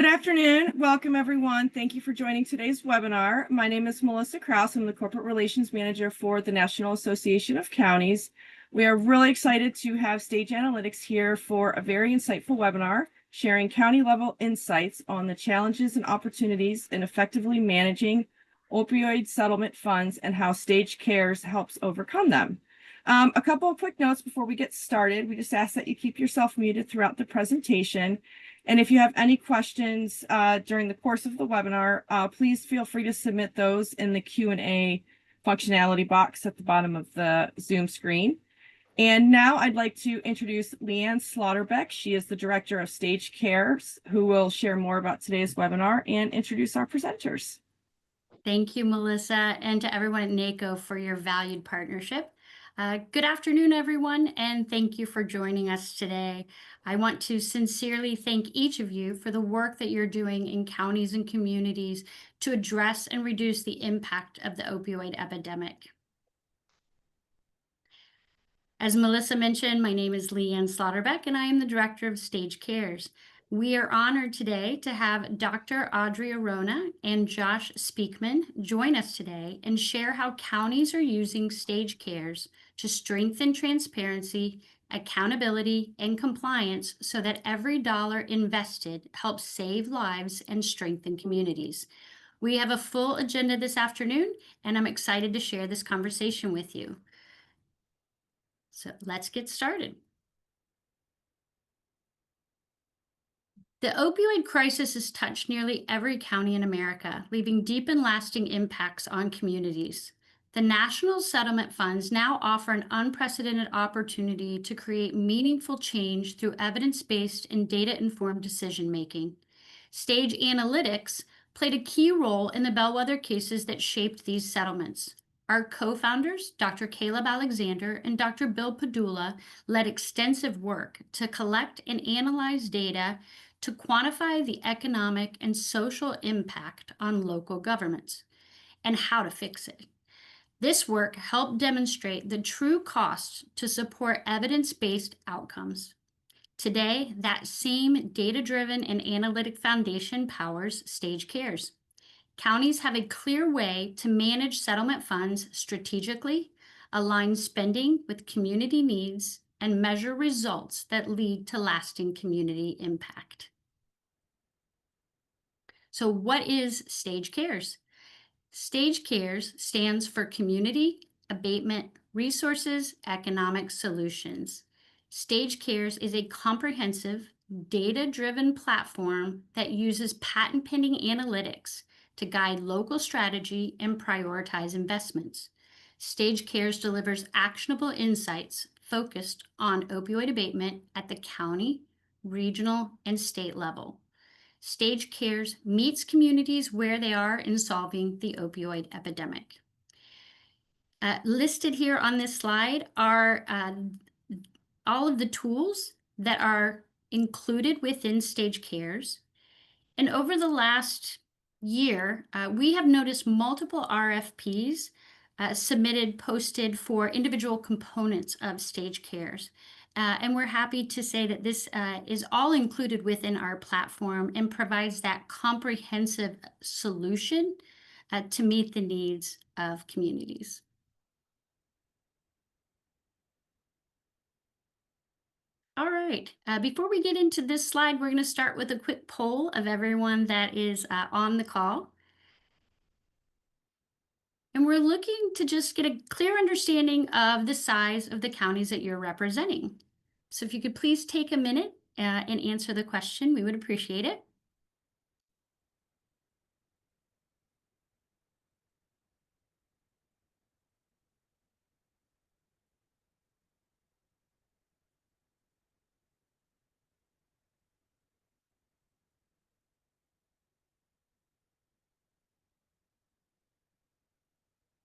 Good afternoon. Welcome, everyone. Thank you for joining today's webinar. My name is Melissa Krause. I'm the Corporate Relations Manager for the National Association of Counties. We are really excited to have Stage Analytics here for a very insightful webinar, sharing county-level insights on the challenges and opportunities in effectively managing opioid settlement funds and how Stage Cares helps overcome them. A couple of quick notes before we get started. We just ask that you keep yourself muted throughout the presentation. And if you have any questions during the course of the webinar, please feel free to submit those in the Q&A functionality box at the bottom of the Zoom screen. And now I'd like to introduce Leanne Slaughterbeck. She is the Director of Stage Cares, who will share more about today's webinar and introduce our presenters. Thank you, Melissa, and to everyone at NACO for your valued partnership. Good afternoon, everyone, and thank you for joining us today. I want to sincerely thank each of you for the work that you're doing in counties and communities to address and reduce the impact of the opioid epidemic. As Melissa mentioned, my name is Leanne Slaughterbeck, and I am the Director of Stage Cares. We are honored today to have Dr. Audrey Arona and Josh Speakman join us today and share how counties are using Stage Cares to strengthen transparency, accountability, and compliance so that every dollar invested helps save lives and strengthen communities. We have a full agenda this afternoon, and I'm excited to share this conversation with you. So let's get started. The opioid crisis has touched nearly every county in America, leaving deep and lasting impacts on communities. The national settlement funds now offer an unprecedented opportunity to create meaningful change through evidence-based and data-informed decision-making. Stage Analytics played a key role in the bellwether cases that shaped these settlements. Our co-founders, Dr. Caleb Alexander and Dr. Bill Padula, led extensive work to collect and analyze data to quantify the economic and social impact on local governments and how to fix it. This work helped demonstrate the true costs to support evidence-based outcomes. Today, that same data-driven and analytic foundation powers Stage Cares. Counties have a clear way to manage settlement funds strategically, align spending with community needs, and measure results that lead to lasting community impact. So what is Stage Cares? Stage Cares stands for Community Abatement Resources Economic Solutions. Stage Cares is a comprehensive, data-driven platform that uses patent-pending analytics to guide local strategy and prioritize investments. Stage Cares delivers actionable insights focused on opioid abatement at the county, regional, and state level. Stage Cares meets communities where they are in solving the opioid epidemic. Listed here on this slide are all of the tools that are included within Stage Cares. And over the last year, we have noticed multiple RFPs posted for individual components of Stage Cares. And we're happy to say that this is all included within our platform and provides that comprehensive solution to meet the needs of communities. All right, before we get into this slide, we're going to start with a quick poll of everyone that is on the call. And we're looking to just get a clear understanding of the size of the counties that you're representing. So if you could please take a minute and answer the question, we would appreciate it.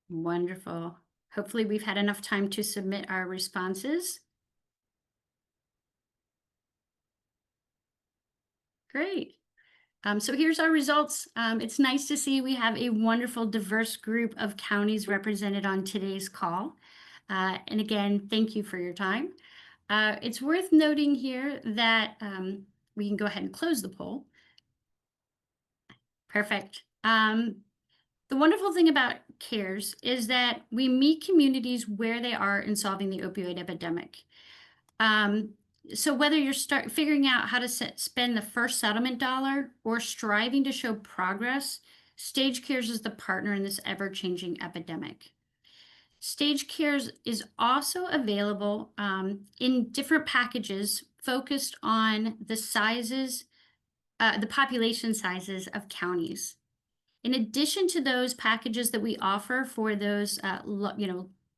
Wonderful. Hopefully we've had enough time to submit our responses. Great. So here's our results. It's nice to see we have a wonderful, diverse group of counties represented on today's call. And again, thank you for your time. It's worth noting here that we can go ahead and close the poll. Perfect. The wonderful thing about CARES is that we meet communities where they are in solving the opioid epidemic. So whether you're figuring out how to spend the first settlement dollar or striving to show progress, Stage Cares is the partner in this ever-changing epidemic. Stage Cares is also available in different packages focused on the sizes, the population sizes of counties. In addition to those packages that we offer for those,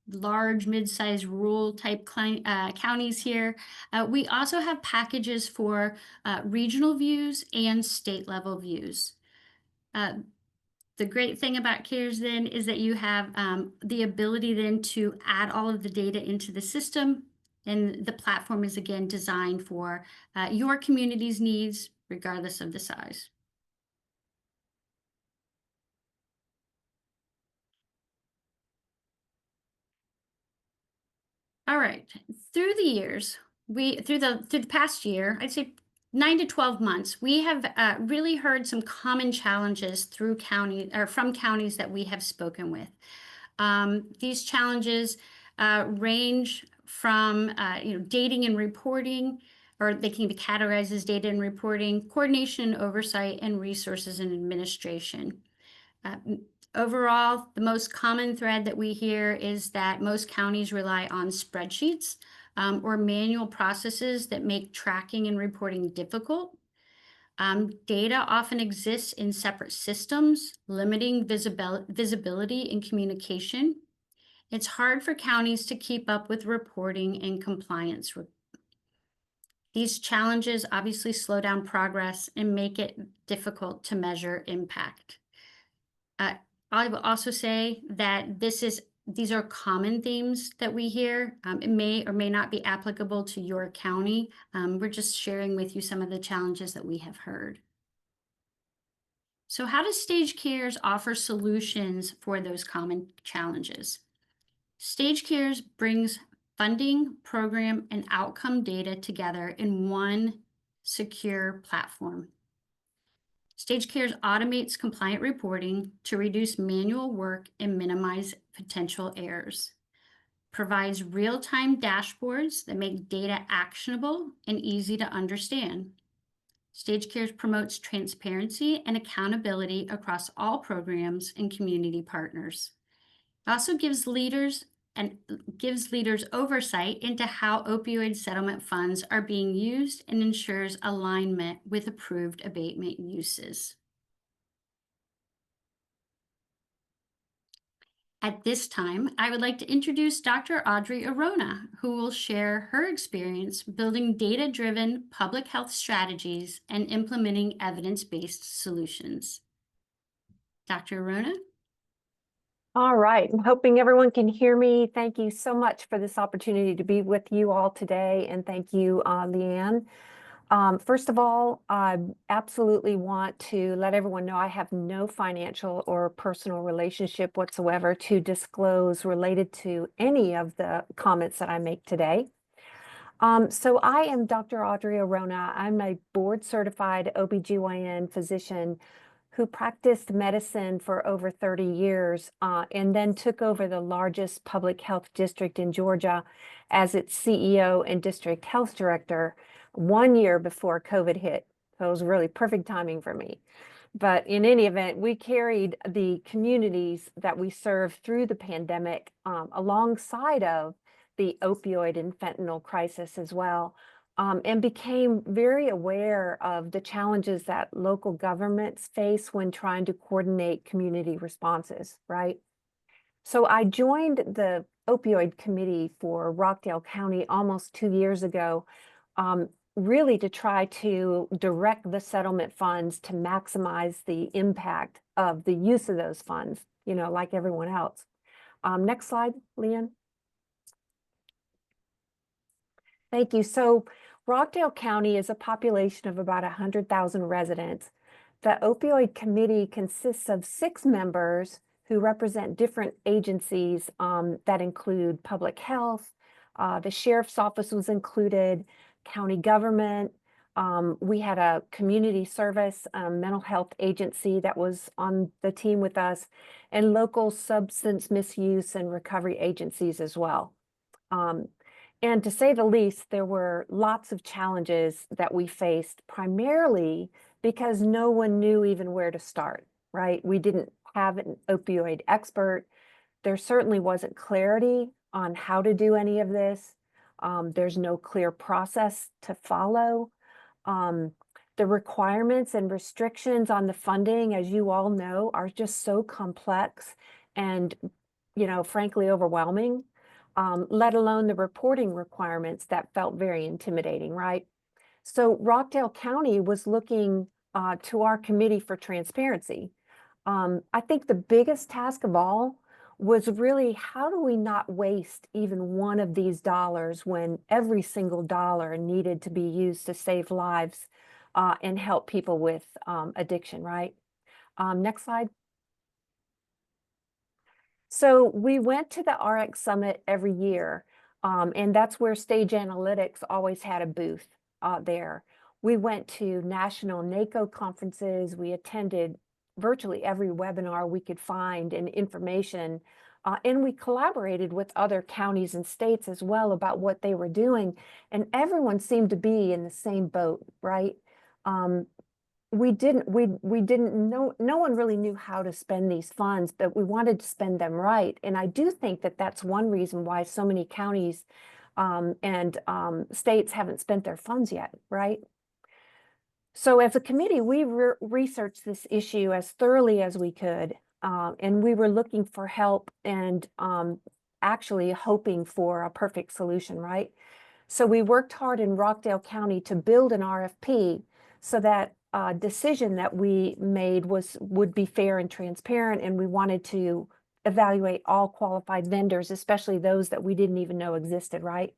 large, mid-sized rural type counties here, we also have packages for regional views and state level views. The great thing about CARES then is that you have the ability then to add all of the data into the system, and the platform is again designed for your community's needs, regardless of the size. All right. Through the years, through the past year, I'd say 9 to 12 months, we have really heard some common challenges through from counties that we have spoken with. These challenges range from dating and reporting, or they can be categorized as data and reporting, coordination and oversight, and resources and administration. Overall, the most common thread that we hear is that most counties rely on spreadsheets or manual processes that make tracking and reporting difficult. Data often exists in separate systems, limiting visibility and communication. It's hard for counties to keep up with reporting and compliance. These challenges obviously slow down progress and make it difficult to measure impact. I will also say that these are common themes that we hear. It may or may not be applicable to your county. We're just sharing with you some of the challenges that we have heard. So how does Stage Cares offer solutions for those common challenges? Stage Cares brings funding, program, and outcome data together in one secure platform. Stage Cares automates compliant reporting to reduce manual work and minimize potential errors. Provides real-time dashboards that make data actionable and easy to understand. Stage Cares promotes transparency and accountability across all programs and community partners. It also gives leaders oversight into how opioid settlement funds are being used and ensures alignment with approved abatement uses. At this time, I would like to introduce Dr. Audrey Arona, who will share her experience building data-driven public health strategies and implementing evidence-based solutions. Dr. Arona? All right, I'm hoping everyone can hear me. Thank you so much for this opportunity to be with you all today, and thank you, Leanne. First of all, I absolutely want to let everyone know I have no financial or personal relationship whatsoever to disclose related to any of the comments that I make today. So I am Dr. Audrey Arona. I'm a board-certified OBGYN physician who practiced medicine for over 30 years and then took over the largest public health district in Georgia as its CEO and district health director 1 year before COVID hit. So it was really perfect timing for me. But in any event, we carried the communities that we served through the pandemic alongside of the opioid and fentanyl crisis as well. And became very aware of the challenges that local governments face when trying to coordinate community responses, right? So I joined the opioid committee for Rockdale County almost 2 years ago, really to try to direct the settlement funds to maximize the impact of the use of those funds, like everyone else. Next slide, Leanne. Thank you. So Rockdale County is a population of about 100,000 residents. The opioid committee consists of 6 members who represent different agencies that include public health, the sheriff's office was included, county government, We had a community service, mental health agency that was on the team with us, and local substance misuse and recovery agencies as well. And to say the least, there were lots of challenges that we faced, primarily because no one knew even where to start, right? We didn't have an opioid expert. There certainly wasn't clarity on how to do any of this. There's no clear process to follow. The requirements and restrictions on the funding, as you all know, are just so complex and, frankly, overwhelming, let alone the reporting requirements that felt very intimidating, right? So Rockdale County was looking to our committee for transparency. I think the biggest task of all was really, how do we not waste even one of these dollars when every single dollar needed to be used to save lives and help people with addiction, right? Next slide. So we went to the RX Summit every year, and that's where Stage Analytics always had a booth there. We went to national NACO conferences. We attended virtually every webinar we could find and information, and we collaborated with other counties and states as well about what they were doing, and everyone seemed to be in the same boat, right? We didn't know, no one really knew how to spend these funds, but we wanted to spend them right. And I do think that that's one reason why so many counties and states haven't spent their funds yet, right? So as a committee, we researched this issue as thoroughly as we could, and we were looking for help and actually hoping for a perfect solution, right? So we worked hard in Rockdale County to build an RFP so that decision that we made would be fair and transparent, and we wanted to evaluate all qualified vendors, especially those that we didn't even know existed, right?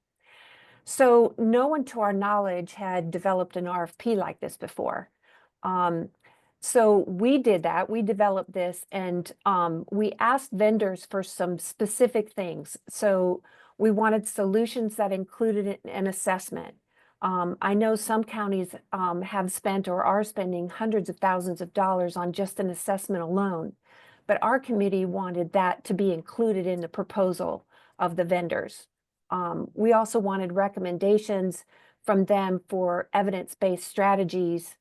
So no one to our knowledge had developed an RFP like this before. So we did that, we developed this, and we asked vendors for some specific things. So we wanted solutions that included an assessment. I know some counties have spent or are spending hundreds of thousands of dollars on just an assessment alone, but our committee wanted that to be included in the proposal of the vendors. We also wanted recommendations from them for evidence-based strategies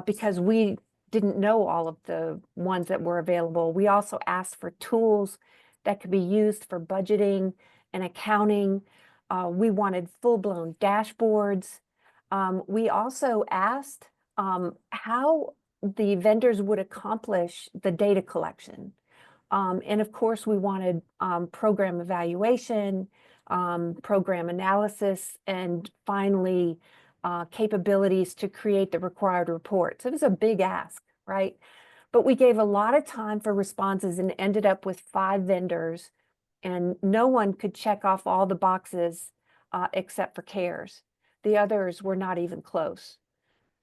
because we didn't know all of the ones that were available. We also asked for tools that could be used for budgeting and accounting. We wanted full-blown dashboards. We also asked how the vendors would accomplish the data collection. And of course, we wanted program evaluation, program analysis, and finally, capabilities to create the required reports. It was a big ask, right? But we gave a lot of time for responses and ended up with 5 vendors, and no one could check off all the boxes except for CARES. The others were not even close.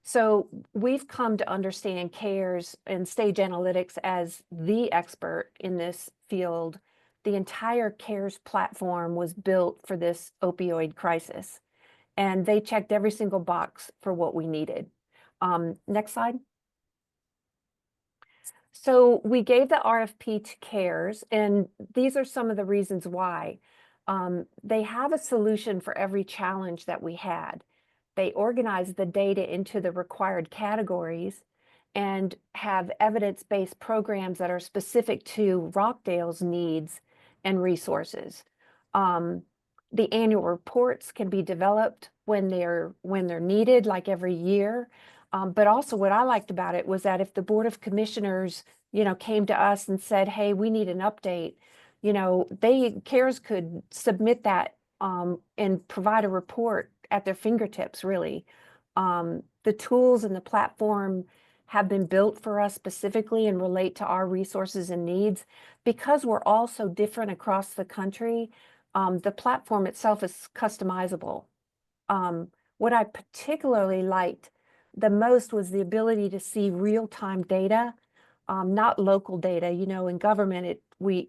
So we've come to understand CARES and Stage Analytics as the expert in this field. The entire CARES platform was built for this opioid crisis, and they checked every single box for what we needed. Next slide. So we gave the RFP to CARES, and these are some of the reasons why. They have a solution for every challenge that we had. They organize the data into the required categories and have evidence-based programs that are specific to Rockdale's needs and resources. The annual reports can be developed when they're needed, like every year. But also what I liked about it was that if the Board of Commissioners, came to us and said, hey, we need an update, CARES could submit that and provide a report at their fingertips, really. The tools and the platform have been built for us specifically and relate to our resources and needs. Because we're all so different across the country, the platform itself is customizable. What I particularly liked the most was the ability to see real-time data, not local data. In government, we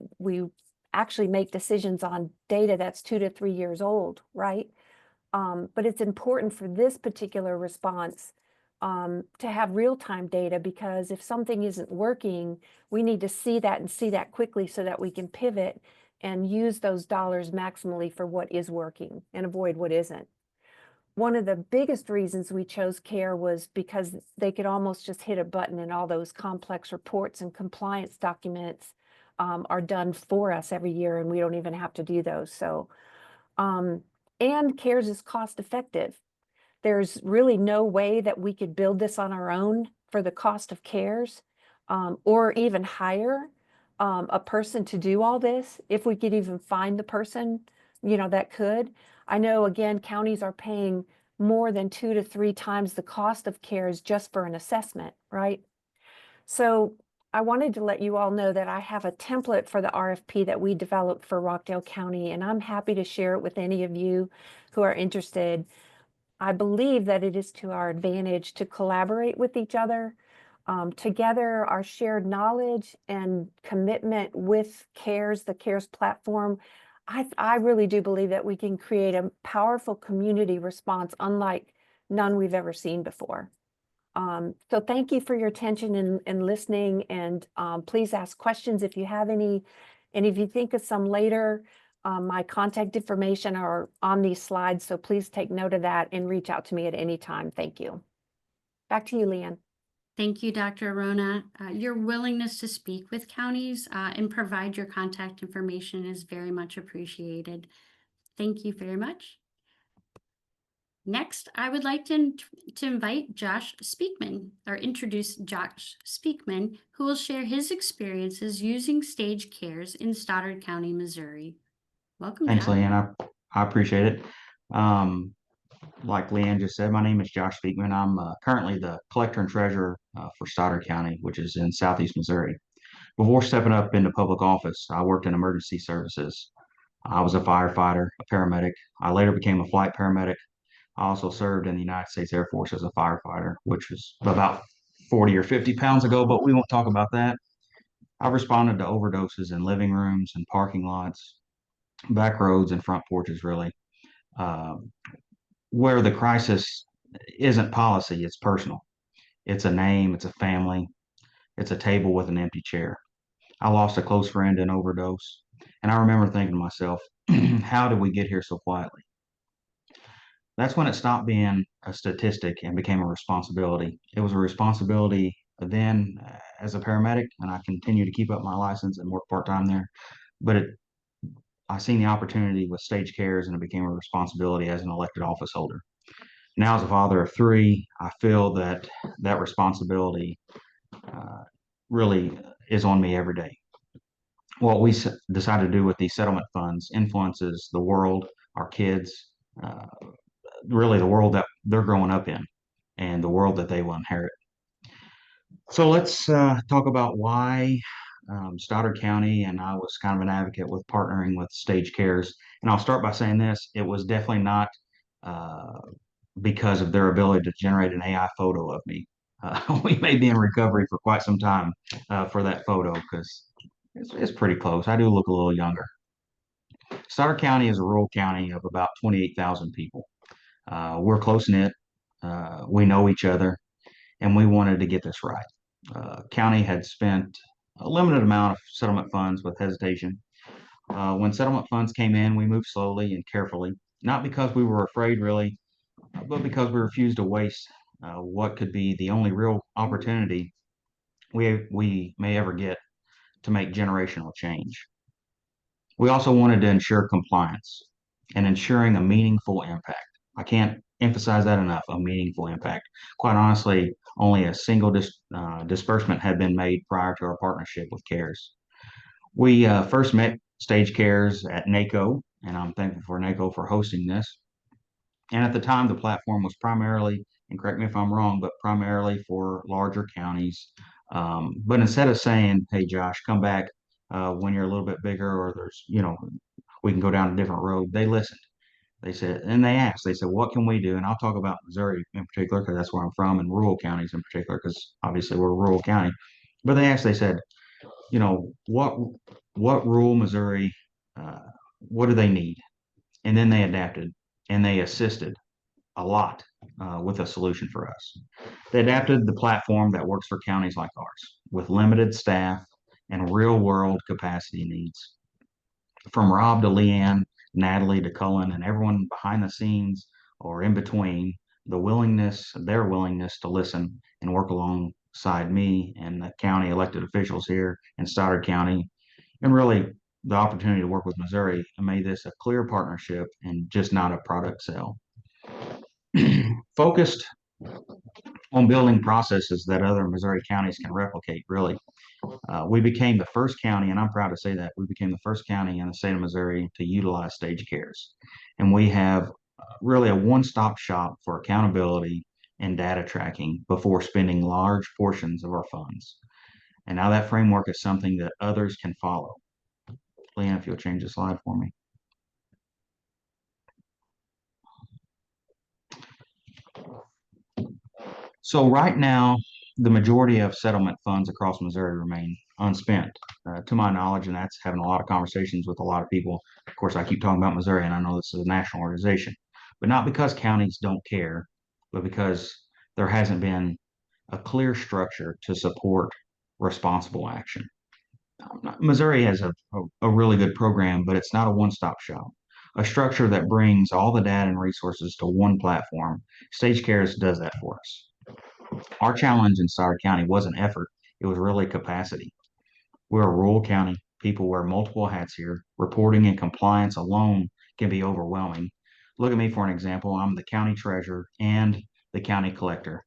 actually make decisions on data that's 2 to 3 years old, right? But it's important for this particular response to have real-time data, because if something isn't working, we need to see that and see that quickly so that we can pivot and use those dollars maximally for what is working and avoid what isn't. One of the biggest reasons we chose CARE was because they could almost just hit a button and all those complex reports and compliance documents are done for us every year, and we don't even have to do those. So, and CARES is cost effective. There's really no way that we could build this on our own for the cost of CARES, or even hire a person to do all this, if we could even find the person, that could. I know, again, counties are paying more than 2 to 3 times the cost of CARES just for an assessment, right? So I wanted to let you all know that I have a template for the RFP that we developed for Rockdale County, and I'm happy to share it with any of you who are interested. I believe that it is to our advantage to collaborate with each other. Together, our shared knowledge and commitment with CARES, the CARES platform, I really do believe that we can create a powerful community response unlike none we've ever seen before. So thank you for your attention and listening, and please ask questions if you have any. And if you think of some later, my contact information are on these slides, so please take note of that and reach out to me at any time. Thank you. Back to you, Leanne. Thank you, Dr. Arona. Your willingness to speak with counties and provide your contact information is very much appreciated. Thank you very much. Next, I would like to invite Josh Speakman, or introduce Josh Speakman, who will share his experiences using Stage CARES in Stoddard County, Missouri. Welcome, Thanks, Josh. Leanne. I appreciate it. Like Leanne just said, my name is Josh Speakman. I'm currently the collector and treasurer for Stoddard County, which is in southeast Missouri. Before stepping up into public office, I worked in emergency services. I was a firefighter, a paramedic. I later became a flight paramedic. I also served in the United States Air Force as a firefighter, which was about 40 or 50 pounds ago, but we won't talk about that. I've responded to overdoses in living rooms and parking lots, back roads and front porches, really. Um, where the crisis isn't policy, it's personal. It's a name, it's a family, it's a table with an empty chair. I lost a close friend in overdose, and I remember thinking to myself, how did we get here so quietly? That's when it stopped being a statistic and became a responsibility. It was a responsibility then as a paramedic, and I continue to keep up my license and work part-time there. But I seen the opportunity with Stage Cares, and it became a responsibility as an elected office holder. Now, as a father of 3, I feel that that responsibility uh, really is on me every day. What we decided to do with these settlement funds influences the world, our kids, uh, really the world that they're growing up in, and the world that they will inherit. So let's talk about why Stoddard County and I was kind of an advocate with partnering with Stage Cares. And I'll start by saying this: it was definitely not uh, because of their ability to generate an AI photo of me. We may be in recovery for quite some time for that photo because it's pretty close. I do look a little younger. Stoddard County is a rural county of about 28,000 people. We're close knit. We know each other, and we wanted to get this right. County had spent a limited amount of settlement funds with hesitation. When settlement funds came in, we moved slowly and carefully, not because we were afraid, really, but because we refused to waste what could be the only real opportunity we may ever get to make generational change. We also wanted to ensure compliance and ensuring a meaningful impact. I can't emphasize that enough, a meaningful impact. Quite honestly, only a single disbursement had been made prior to our partnership with CARES. We first met Stage CARES at NACO, and I'm thankful for NACO for hosting this. And at the time, the platform was primarily, and correct me if I'm wrong, but primarily for larger counties. But instead of saying, hey, Josh, come back when you're a little bit bigger, or we can go down a different road, they listened. They said, and they asked, they said, what can we do? And I'll talk about Missouri in particular, because that's where I'm from, and rural counties in particular, because obviously we're a rural county. But they asked, they said, what rural Missouri, what do they need? And then they adapted. and they assisted a lot with a solution for us. They adapted the platform that works for counties like ours with limited staff and real world capacity needs. From Rob to Leanne, Natalie to Cullen, and everyone behind the scenes or in between, their willingness to listen and work alongside me and the county elected officials here in Stoddard County, and really the opportunity to work with Missouri made this a clear partnership and just not a product sale. Focused on building processes that other Missouri counties can replicate, really. We became the first county, and I'm proud to say that we became the first county in the state of Missouri to utilize stage cares. And we have really a one-stop shop for accountability and data tracking before spending large portions of our funds. And now that framework is something that others can follow. Leanne, if you'll change the slide for me. So right now, the majority of settlement funds across Missouri remain unspent, to my knowledge, and that's having a lot of conversations with a lot of people. Of course, I keep talking about Missouri, and I know this is a national organization, but not because counties don't care, but because there hasn't been a clear structure to support responsible action. Missouri has a really good program, but it's not a one-stop shop. A structure that brings all the data and resources to one platform. Stage Cares does that for us. Our challenge in Stoddard County wasn't effort, it was really capacity. We're a rural county. People wear multiple hats here. Reporting and compliance alone can be overwhelming. Look at me for an example. I'm the county treasurer and the county collector.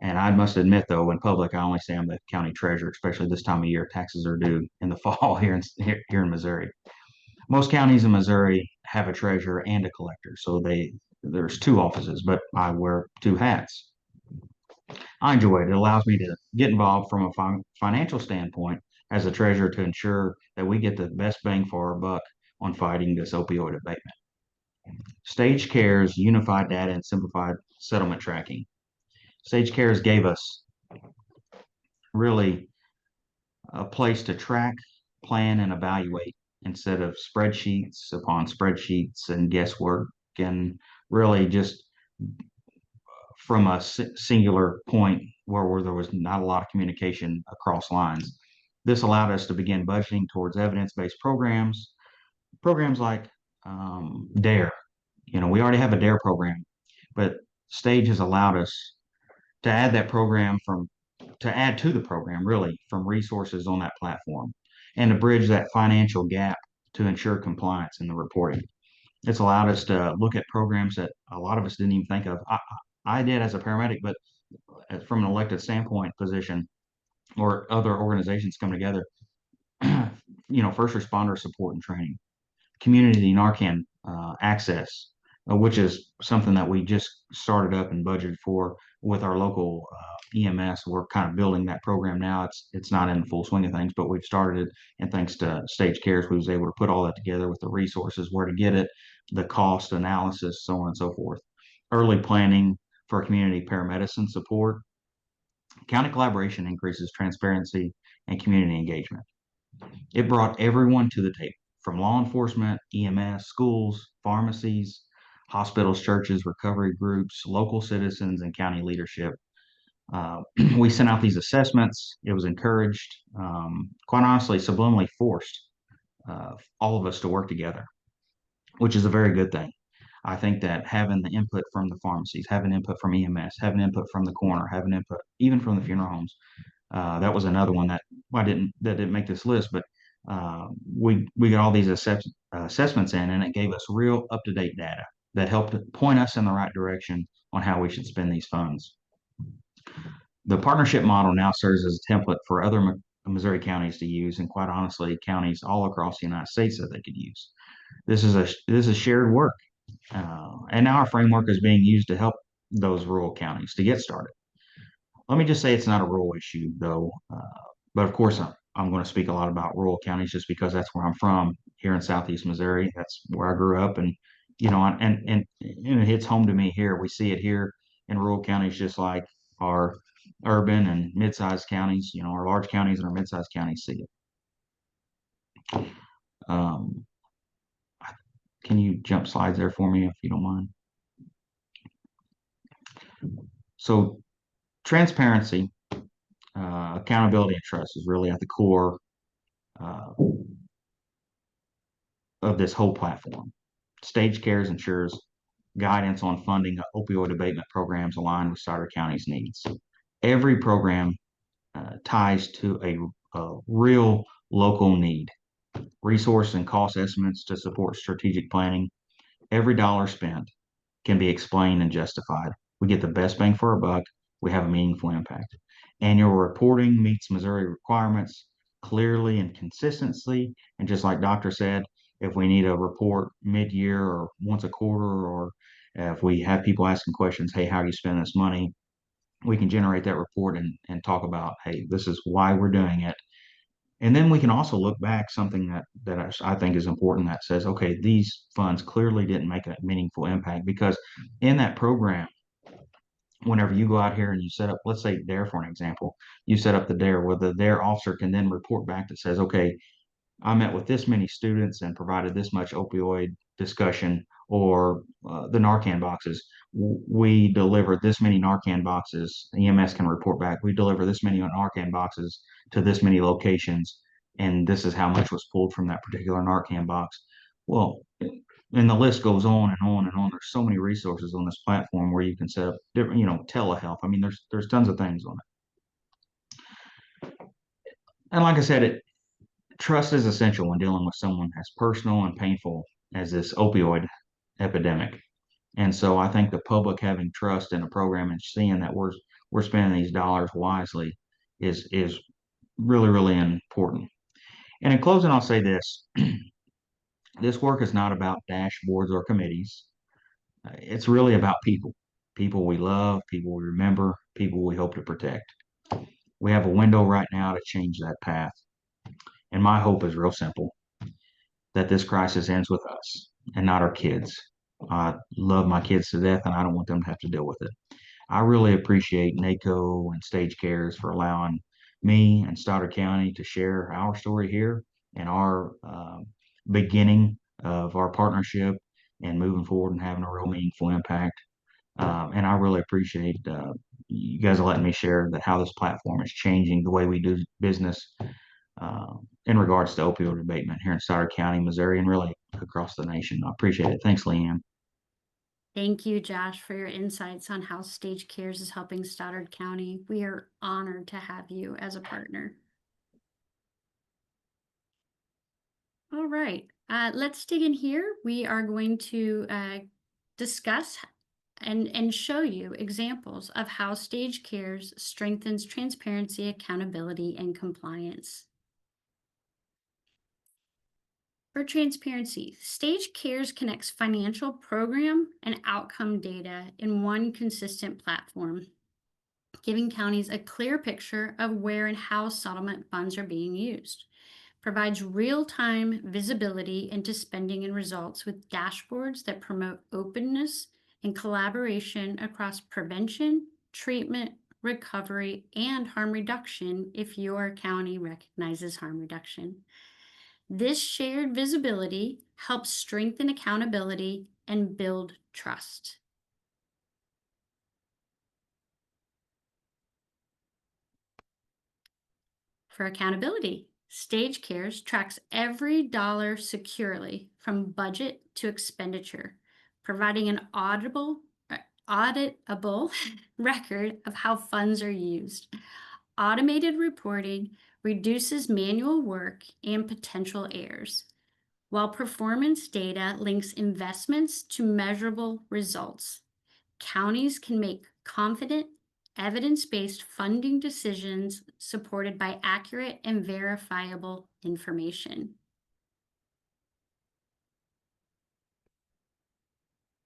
And I must admit, though, in public, I only say I'm the county treasurer, especially this time of year. Taxes are due in the fall here in Missouri. Most counties in Missouri have a treasurer and a collector, so there's two offices, but I wear two hats. I enjoy it. It allows me to get involved from a financial standpoint as a treasurer to ensure that we get the best bang for our buck on fighting this opioid abatement. Stage Cares unified data and simplified settlement tracking. Stage Cares gave us really a place to track, plan, and evaluate instead of spreadsheets upon spreadsheets and guesswork, and really just from a singular point where there was not a lot of communication across lines. This allowed us to begin budgeting towards evidence-based programs like DARE. We already have a DARE program, but Stage has allowed us to add to the program really from resources on that platform and to bridge that financial gap to ensure compliance in the reporting. It's allowed us to look at programs that a lot of us didn't even think of. I did as a paramedic, but from an elected standpoint position or other organizations come together, first responder support and training, community Narcan access, which is something that we just started up and budgeted for with our local EMS. We're kind of building that program now. It's not in the full swing of things, but we've started it, and thanks to Stage Cares, we was able to put all that together with the resources, where to get it, the cost analysis, so on and so forth. Early planning for community paramedicine support. County collaboration increases transparency and community engagement. It brought everyone to the table, from law enforcement, EMS, schools, pharmacies, hospitals, churches, recovery groups, local citizens, and county leadership. We sent out these assessments. It was encouraged, quite honestly, subliminally forced all of us to work together, which is a very good thing. I think that having the input from the pharmacies, having input from EMS, having input from the coroner, having input even from the funeral homes, that was another one that didn't make this list, but we got all these assessments in, and it gave us real up-to-date data that helped point us in the right direction on how we should spend these funds. The partnership model now serves as a template for other Missouri counties to use, and quite honestly, counties all across the United States that they could use. This is shared work, and now our framework is being used to help those rural counties to get started. Let me just say it's not a rural issue, though. But of course, I'm going to speak a lot about rural counties just because that's where I'm from, here in Southeast Missouri. That's where I grew up, and and it hits home to me here. We see it here in rural counties, just like our urban and mid-sized counties. Our large counties and our mid-sized counties see it. Can you jump slides there for me if you don't mind? So transparency, accountability, and trust is really at the core uh, of this whole platform. Stage Cares ensures guidance on funding opioid abatement programs aligned with Stoddard County's needs. Every program ties to a real local need, resource and cost estimates to support strategic planning. Every dollar spent can be explained and justified. We get the best bang for our buck. We have a meaningful impact. Annual reporting meets Missouri requirements clearly and consistently. And just like Doctor said, if we need a report mid-year or once a quarter, or if we have people asking questions, hey, how do you spend this money? We can generate that report and talk about, hey, this is why we're doing it. And then we can also look back something that I think is important that says, okay, these funds clearly didn't make a meaningful impact, because in that program, whenever you go out here and you set up, let's say DARE for an example, you set up the DARE where the DARE officer can then report back that says, okay, I met with this many students and provided this much opioid discussion, or the Narcan boxes. We delivered this many Narcan boxes. EMS can report back. We deliver this many Narcan boxes to this many locations, and this is how much was pulled from that particular Narcan box. Well, and the list goes on and on and on. There's so many resources on this platform where you can set up different, telehealth. I mean, there's tons of things on it. And like I said, trust is essential when dealing with someone as personal and painful as this opioid epidemic. And so I think the public having trust in a program and seeing that we're spending these dollars wisely is really, really important. And in closing, I'll say this. This work is not about dashboards or committees. It's really about people. People we love, people we remember, people we hope to protect. We have a window right now to change that path. And my hope is real simple, that this crisis ends with us and not our kids. I love my kids to death, and I don't want them to have to deal with it. I really appreciate NACO and Stage Cares for allowing me and Stoddard County to share our story here and our beginning of our partnership and moving forward and having a real meaningful impact. And I really appreciate you guys letting me share how this platform is changing the way we do business in regards to opioid abatement here in Stoddard County, Missouri, and really across the nation. I appreciate it. Thanks, Leanne. Thank you, Josh, for your insights on how Stage Cares is helping Stoddard County. We are honored to have you as a partner. All right, let's dig in here. We are going to discuss and show you examples of how Stage Cares strengthens transparency, accountability, and compliance. For transparency, Stage Cares connects financial program and outcome data in one consistent platform, giving counties a clear picture of where and how settlement funds are being used. Provides real-time visibility into spending and results with dashboards that promote openness and collaboration across prevention, treatment, recovery, and harm reduction if your county recognizes harm reduction. This shared visibility helps strengthen accountability and build trust. For accountability, Stage Cares tracks every dollar securely from budget to expenditure, providing an auditable record of how funds are used. Automated reporting reduces manual work and potential errors, while performance data links investments to measurable results. Counties can make confident, evidence-based funding decisions supported by accurate and verifiable information.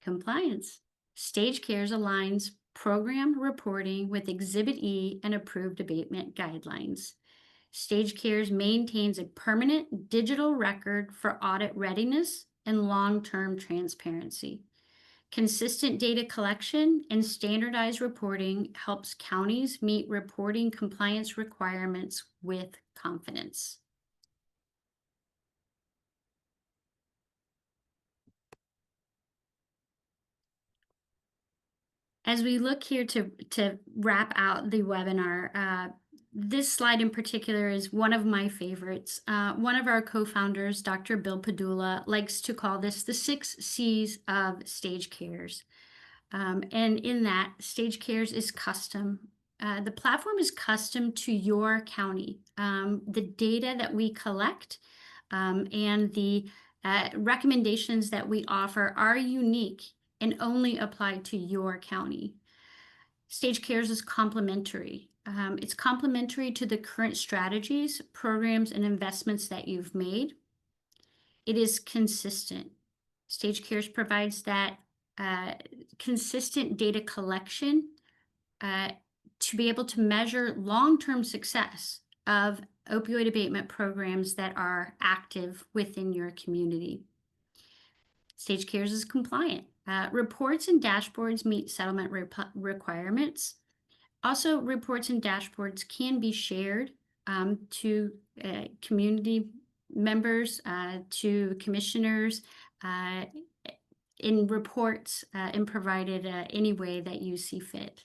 Compliance. Stage Cares aligns program reporting with Exhibit E and approved abatement guidelines. Stage Cares maintains a permanent digital record for audit readiness and long-term transparency. Consistent data collection and standardized reporting helps counties meet reporting compliance requirements with confidence. As we look here to wrap out the webinar, this slide in particular is one of my favorites. One of our co-founders, Dr. Bill Padula, likes to call this the 6 C's of Stage Cares. And in that, Stage Cares is custom. The platform is custom to your county. The data that we collect and the recommendations that we offer are unique and only applied to your county. Stage Cares is complementary. It's complementary to the current strategies, programs, and investments that you've made. It is consistent. Stage Cares provides that consistent data collection to be able to measure long-term success of opioid abatement programs that are active within your community. Stage Cares is compliant. Reports and dashboards meet settlement requirements. Also, reports and dashboards can be shared to community members, to commissioners, in reports and provided any way that you see fit.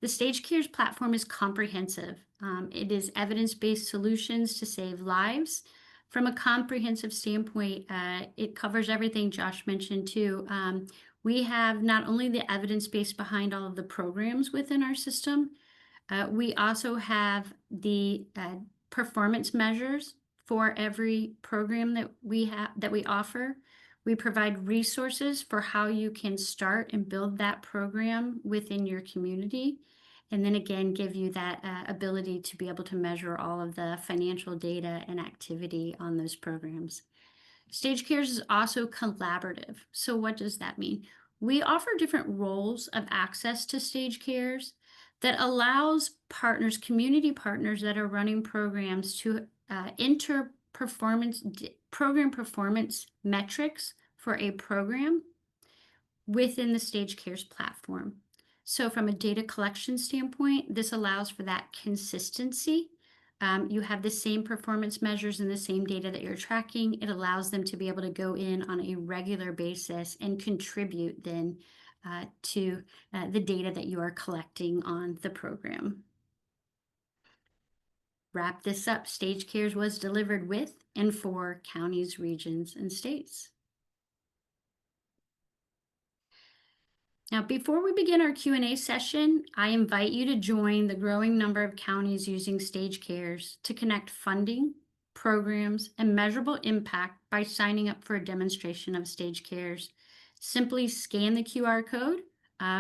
The Stage Cares platform is comprehensive. It is evidence-based solutions to save lives. From a comprehensive standpoint, it covers everything Josh mentioned too. We have not only the evidence base behind all of the programs within our system, we also have the performance measures for every program that we offer. We provide resources for how you can start and build that program within your community. And then again, give you that ability to be able to measure all of the financial data and activity on those programs. Stage Cares is also collaborative. So what does that mean? We offer different roles of access to Stage Cares that allows partners, community partners that are running programs to enter program performance metrics for a program within the Stage Cares platform. So from a data collection standpoint, this allows for that consistency. You have the same performance measures and the same data that you're tracking. It allows them to be able to go in on a regular basis and contribute then to the data that you are collecting on the program. Wrap this up. Stage Cares was delivered with and for counties, regions, and states. Now, before we begin our Q&A session, I invite you to join the growing number of counties using Stage Cares to connect funding, programs, and measurable impact by signing up for a demonstration of Stage Cares. Simply scan the QR code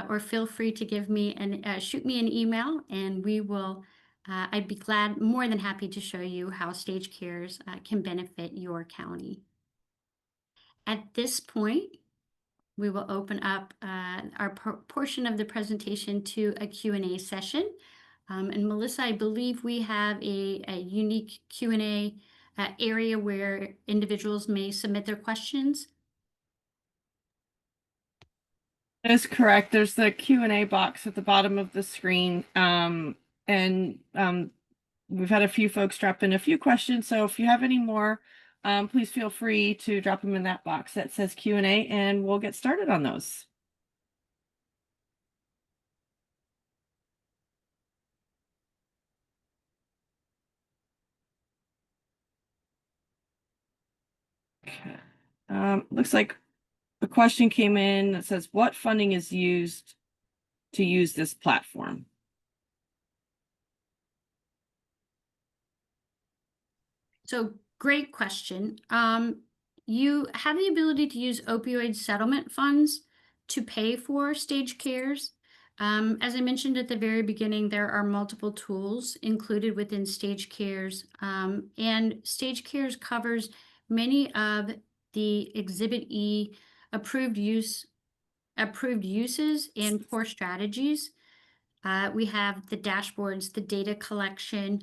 or feel free to give me shoot me an email, and we will. I'd be more than happy to show you how Stage Cares can benefit your county. At this point, we will open up our portion of the presentation to a Q&A session. And Melissa, I believe we have a unique Q&A area where individuals may submit their questions. That is correct. There's the Q&A box at the bottom of the screen. We've had a few folks drop in a few questions. So if you have any more, please feel free to drop them in that box that says Q&A, and we'll get started on those. Okay. Looks like a question came in that says, what funding is used to use this platform? So great question. You have the ability to use opioid settlement funds to pay for Stage Cares. As I mentioned at the very beginning, there are multiple tools included within Stage Cares, and Stage Cares covers many of the Exhibit E approved uses and core strategies. We have the dashboards, the data collection.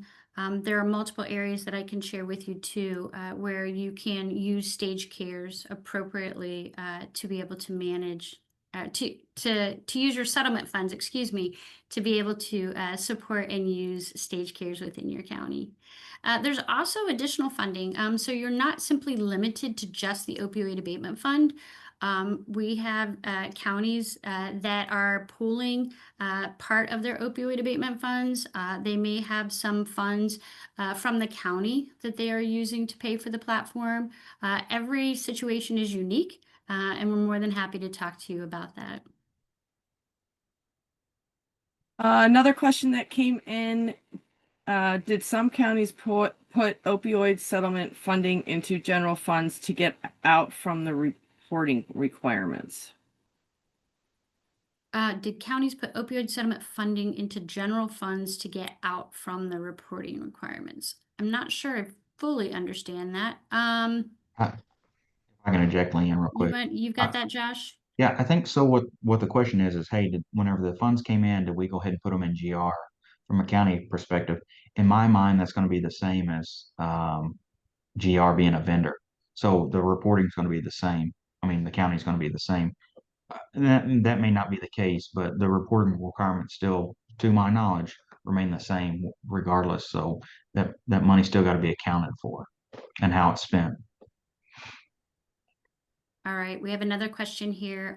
There are multiple areas that I can share with you too, where you can use Stage Cares appropriately to be able to manage, to use your settlement funds, to be able to support and use Stage Cares within your county. There's also additional funding, so you're not simply limited to just the Opioid Abatement Fund. We have counties that are pooling part of their opioid abatement funds. They may have some funds from the county that they are using to pay for the platform. Every situation is unique, and we're more than happy to talk to you about that. Another question that came in, did some counties put opioid settlement funding into general funds to get out from the reporting requirements? Did counties put opioid settlement funding into general funds to get out from the reporting requirements? I'm not sure I fully understand that. If I can inject Leanne real quick. You've got that, Josh? Yeah, I think so. What the question is, hey, whenever the funds came in, did we go ahead and put them in GR from a county perspective? In my mind, that's going to be the same as GR being a vendor. So the reporting is going to be the same. I mean, the county is going to be the same. That may not be the case, but the reporting requirements still, to my knowledge, remain the same regardless. So that money still got to be accounted for and how it's spent. All right, we have another question here.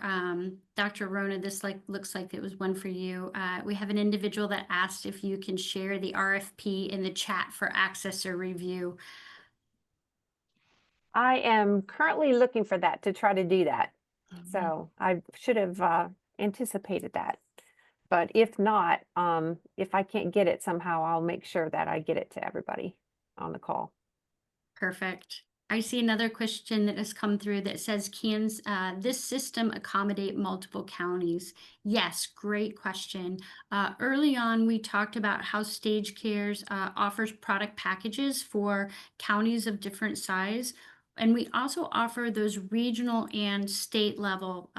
Dr. Rona, this looks like it was one for you. We have an individual that asked if you can share the RFP in the chat for access or review. I am currently looking for that to try to do that. Mhm. So I should have anticipated that. But if not, if I can't get it somehow, I'll make sure that I get it to everybody on the call. Perfect. I see another question that has come through that says, can this system accommodate multiple counties? Yes, great question. Early on, we talked about how Stage Cares offers product packages for counties of different size. And we also offer those regional and state level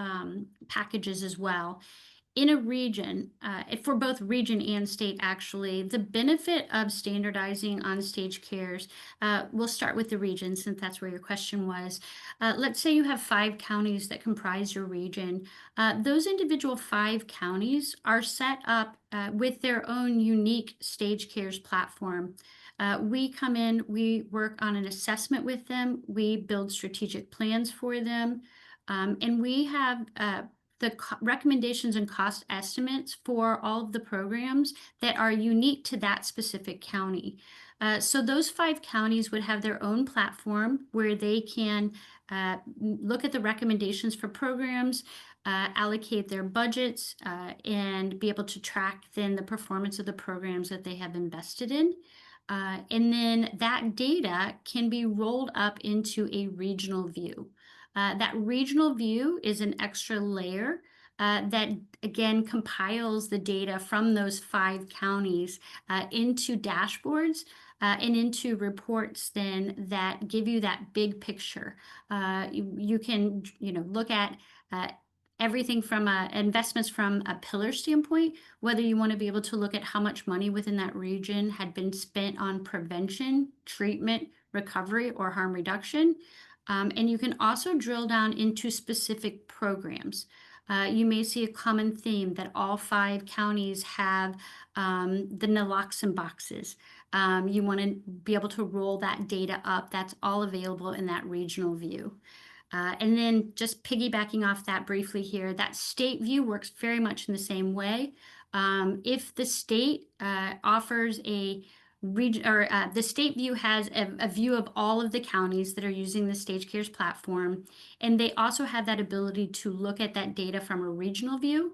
packages as well. In a region, for both region and state, actually, the benefit of standardizing on Stage Cares, we'll start with the region since that's where your question was. Let's say you have 5 counties that comprise your region. Those individual 5 counties are set up with their own unique Stage Cares platform. We come in, we work on an assessment with them, we build strategic plans for them, and we have the recommendations and cost estimates for all of the programs that are unique to that specific county. So those 5 counties would have their own platform where they can look at the recommendations for programs, allocate their budgets, and be able to track then the performance of the programs that they have invested in. And then that data can be rolled up into a regional view. That regional view is an extra layer that, again, compiles the data from those 5 counties into dashboards and into reports then that give you that big picture. You can, look at everything from investments from a pillar standpoint, whether you want to be able to look at how much money within that region had been spent on prevention, treatment, recovery, or harm reduction. And you can also drill down into specific programs. You may see a common theme that all 5 counties have the naloxone boxes. You want to be able to roll that data up. That's all available in that regional view. And then just piggybacking off that briefly here, that state view works very much in the same way. If the state offers a region, or the state view has a view of all of the counties that are using the Stage Cares platform, and they also have that ability to look at that data from a regional view.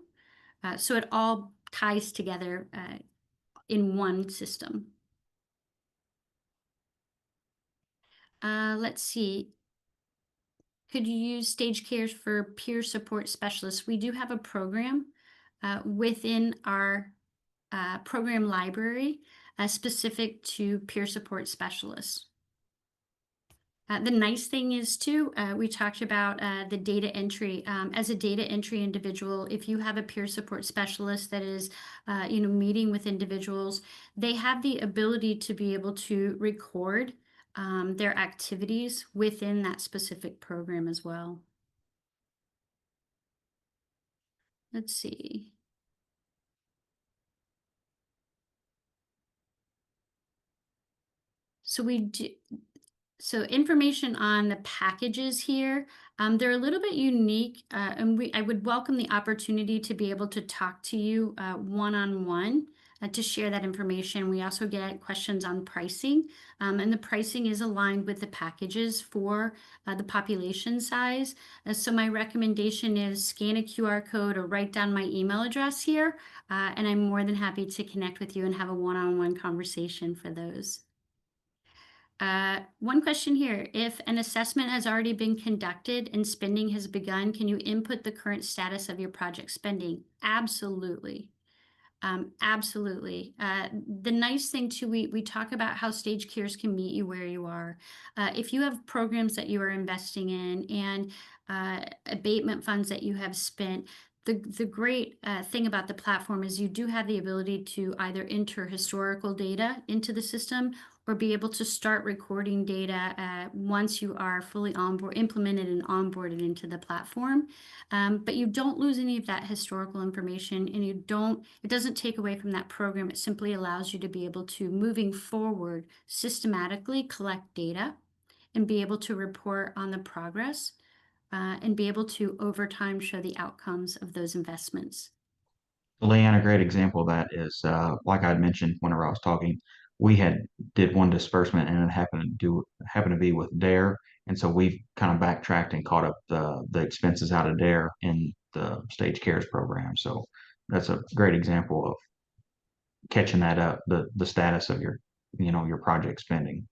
So it all ties together in one system. Let's see. Could you use Stage Cares for peer support specialists? We do have a program within our program library specific to peer support specialists. The nice thing is too, we talked about the data entry. As a data entry individual, if you have a peer support specialist that is, meeting with individuals, they have the ability to be able to record their activities within that specific program as well. Let's see. So we do, So information on the packages here, they're a little bit unique, and I would welcome the opportunity to be able to talk to you one-on-one to share that information. We also get questions on pricing, and the pricing is aligned with the packages for the population size. So my recommendation is scan a QR code or write down my email address here, and I'm more than happy to connect with you and have a one-on-one conversation for those. One question here, if an assessment has already been conducted and spending has begun, can you input the current status of your project spending? Absolutely. Absolutely. The nice thing too, we talk about how Stage Cares can meet you where you are. If you have programs that you are investing in and abatement funds that you have spent, the great thing about the platform is you do have the ability to either enter historical data into the system or be able to start recording data once you are fully implemented and onboarded into the platform. But you don't lose any of that historical information, and it doesn't take away from that program. It simply allows you to be able to, moving forward, systematically collect data and be able to report on the progress and be able to, over time, show the outcomes of those investments. Leanne, a great example of that is, like I'd mentioned whenever I was talking, we did one disbursement and it happened to be with DARE. And so we've kind of backtracked and caught up the expenses out of DARE in the Stage Cares program. So that's a great example of catching that up, the status of your project spending.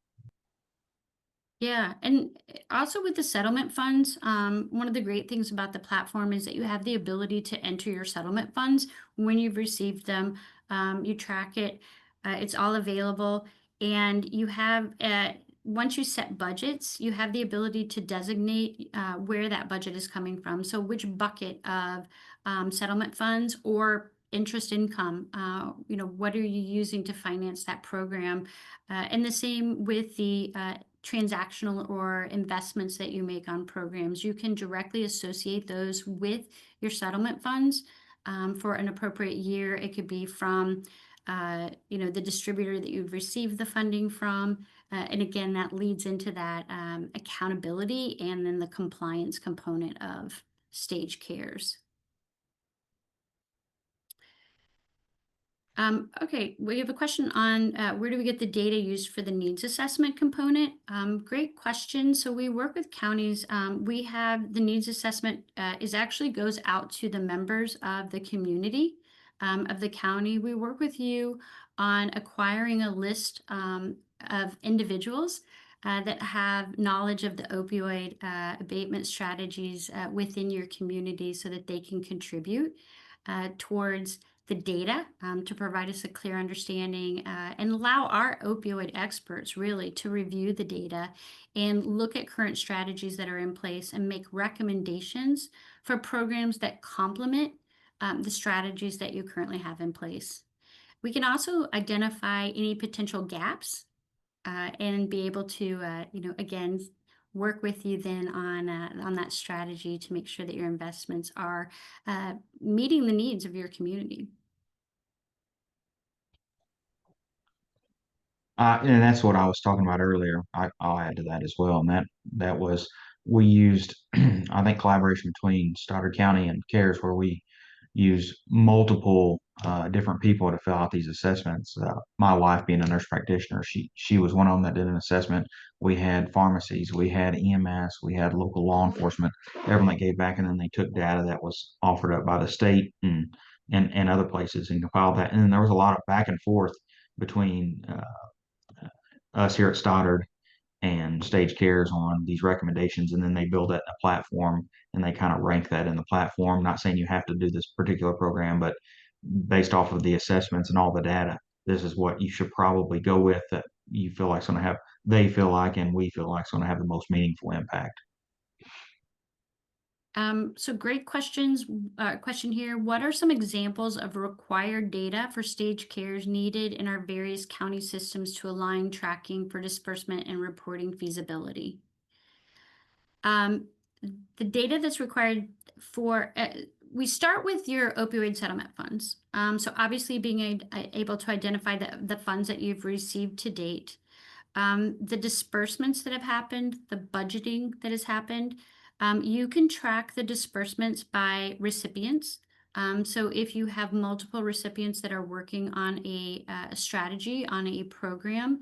Yeah, and also with the settlement funds, one of the great things about the platform is that you have the ability to enter your settlement funds when you've received them. You track it, it's all available, and you have once you set budgets, you have the ability to designate where that budget is coming from. So which bucket of settlement funds or interest income, what are you using to finance that program? And the same with the transactional or investments that you make on programs. You can directly associate those with your settlement funds for an appropriate year. It could be from the distributor that you've received the funding from. And again, that leads into that accountability and then the compliance component of Stage Cares. Okay, we have a question on where do we get the data used for the needs assessment component? Great question. So we work with counties. We have the needs assessment goes out to the members of the community of the county. We work with you on acquiring a list of individuals that have knowledge of the opioid abatement strategies within your community so that they can contribute towards the data to provide us a clear understanding and allow our opioid experts really to review the data and look at current strategies that are in place and make recommendations for programs that complement the strategies that you currently have in place. We can also identify any potential gaps and be able to, again, work with you then on that strategy to make sure that your investments are meeting the needs of your community. And that's what I was talking about earlier. I'll add to that as well. And that was we used, I think, collaboration between Stoddard County and CARES, where we use multiple different people to fill out these assessments. My wife, being a nurse practitioner, she was one of them that did an assessment. We had pharmacies, we had EMS, we had local law enforcement, everyone that gave back, and then they took data that was offered up by the state and other places and compiled that. And then there was a lot of back and forth between us here at Stoddard and Stage Cares on these recommendations, and then they build that in a platform and they kind of rank that in the platform. Not saying you have to do this particular program, but based off of the assessments and all the data, this is what you should probably go with that you feel like it's going to have, they feel like, and we feel like it's going to have the most meaningful impact. So great questions. Question here. What are some examples of required data for Stage Cares needed in our various county systems to align tracking for disbursement and reporting feasibility? The data that's required for, we start with your opioid settlement funds. So obviously being able to identify the funds that you've received to date. The disbursements that have happened, the budgeting that has happened, you can track the disbursements by recipients. So if you have multiple recipients that are working on a strategy, on a program,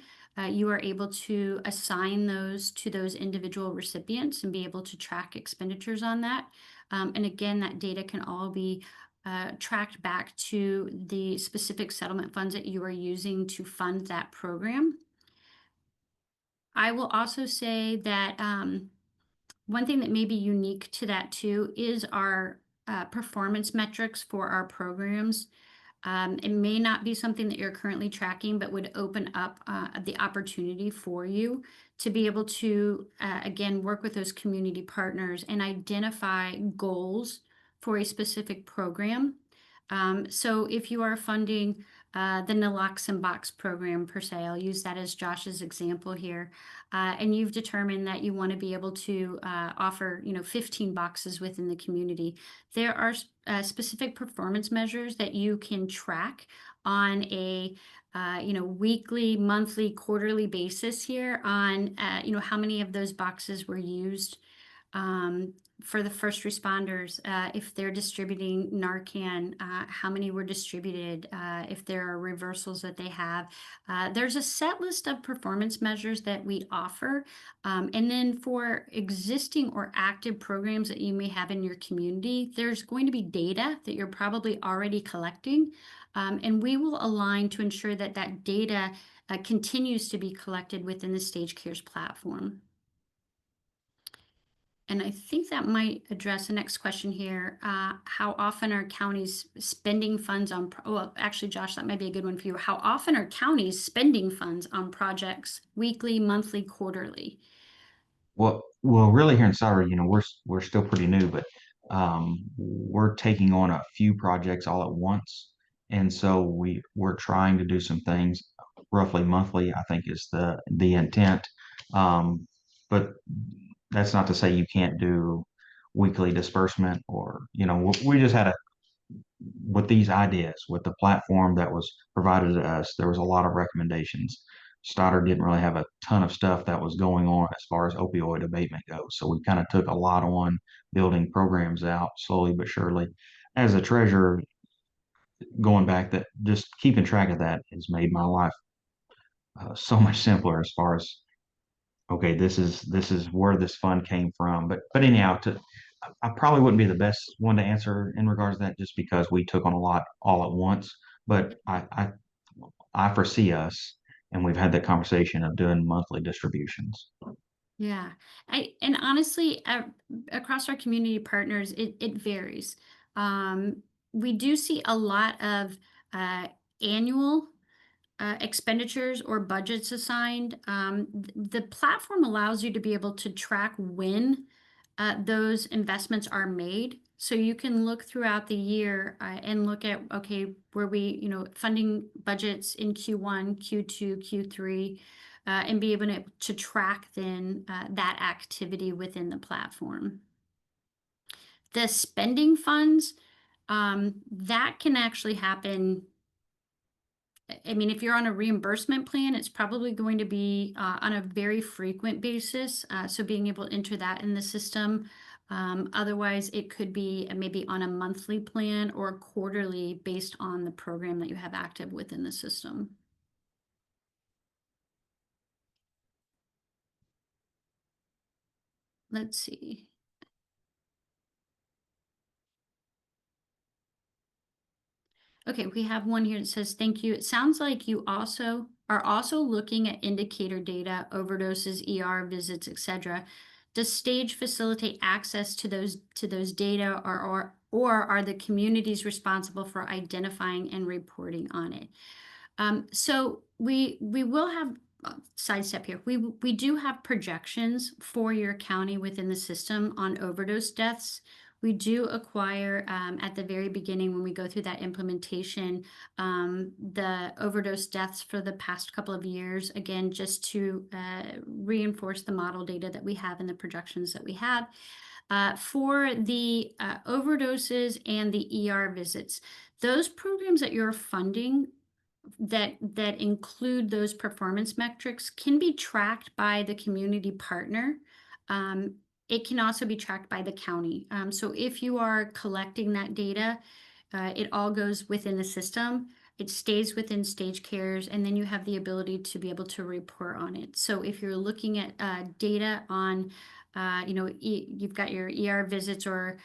you are able to assign those to those individual recipients and be able to track expenditures on that. And again, that data can all be tracked back to the specific settlement funds that you are using to fund that program. I will also say that one thing that may be unique to that too is our performance metrics for our programs. It may not be something that you're currently tracking, but would open up the opportunity for you to be able to, again, work with those community partners and identify goals for a specific program. So if you are funding the naloxone box program per se, I'll use that as Josh's example here, and you've determined that you want to be able to offer, 15 boxes within the community. There are specific performance measures that you can track on a weekly, monthly, quarterly basis here on how many of those boxes were used for the first responders, if they're distributing Narcan, how many were distributed, if there are reversals that they have. There's a set list of performance measures that we offer. And then for existing or active programs that you may have in your community, there's going to be data that you're probably already collecting. And we will align to ensure that that data continues to be collected within the Stage Cares platform. And I think that might address the next question here. How often are counties spending funds on, well, actually, Josh, that might be a good one for you. How often are counties spending funds on projects weekly, monthly, quarterly? Well, really here in Sauter, we're still pretty new, but we're taking on a few projects all at once, and so we're trying to do some things roughly monthly. I think is the intent, but that's not to say you can't do weekly disbursement or we just had a with these ideas with the platform that was provided to us. There was a lot of recommendations. Stoddard didn't really have a ton of stuff that was going on as far as opioid abatement goes. So we kind of took a lot on building programs out slowly but surely. As a treasurer, going back, that just keeping track of that has made my life so much simpler as far as okay, this is where this fund came from. But anyhow, I probably wouldn't be the best one to answer in regards to that just because we took on a lot all at once. But I foresee us, and we've had that conversation of doing monthly distributions. Yeah, and honestly, across our community partners, it varies. Um, we do see a lot of annual expenditures or budgets assigned. The platform allows you to be able to track when those investments are made. So you can look throughout the year and look at, okay, were we, funding budgets in Q1, Q2, Q3, and be able to track then that activity within the platform. The spending funds, that can actually happen. I mean, if you're on a reimbursement plan, it's probably going to be on a very frequent basis. So being able to enter that in the system. Otherwise, it could be maybe on a monthly plan or quarterly based on the program that you have active within the system. Let's see. Okay, we have one here that says, thank you. It sounds like you are also looking at indicator data, overdoses, ER visits, etc. Does Stage facilitate access to those data or are the communities responsible for identifying and reporting on it? So we will have sidestep here. We do have projections for your county within the system on overdose deaths. We do acquire at the very beginning when we go through that implementation, the overdose deaths for the past couple of years, again, just to reinforce the model data that we have and the projections that we have. For the overdoses and the ER visits, those programs that you're funding that include those performance metrics can be tracked by the community partner. It can also be tracked by the county. So if you are collecting that data, it all goes within the system. It stays within Stage Cares, and then you have the ability to be able to report on it. So if you're looking at data on, you've got your ER visits or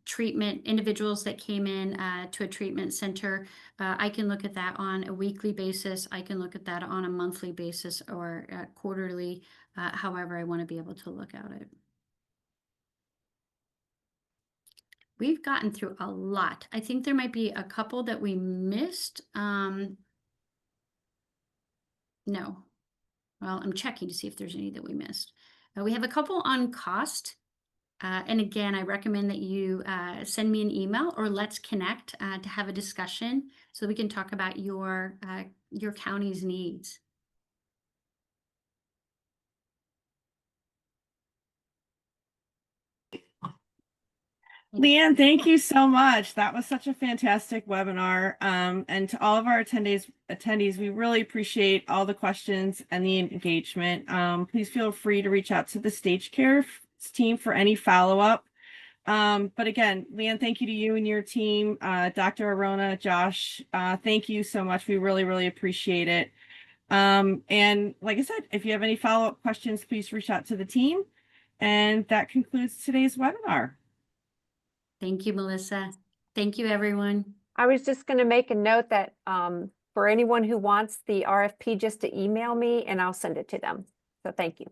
treatment individuals that came in to a treatment center, I can look at that on a weekly basis. I can look at that on a monthly basis or quarterly, however I want to be able to look at it. We've gotten through a lot. I think there might be a couple that we missed. No. Well, I'm checking to see if there's any that we missed. We have a couple on cost. And again, I recommend that you send me an email or let's connect to have a discussion so we can talk about your county's needs. Leanne, thank you so much. That was such a fantastic webinar. And to all of our attendees, we really appreciate all the questions and the engagement. Please feel free to reach out to the Stage Care team for any follow-up. But again, Leanne, thank you to you and your team. Dr. Arona, Josh, thank you so much. We really, really appreciate it. And like I said, if you have any follow-up questions, please reach out to the team. And that concludes today's webinar. Thank you, Melissa. Thank you, everyone. I was just going to make a note that for anyone who wants the RFP, just to email me and I'll send it to them. So thank you.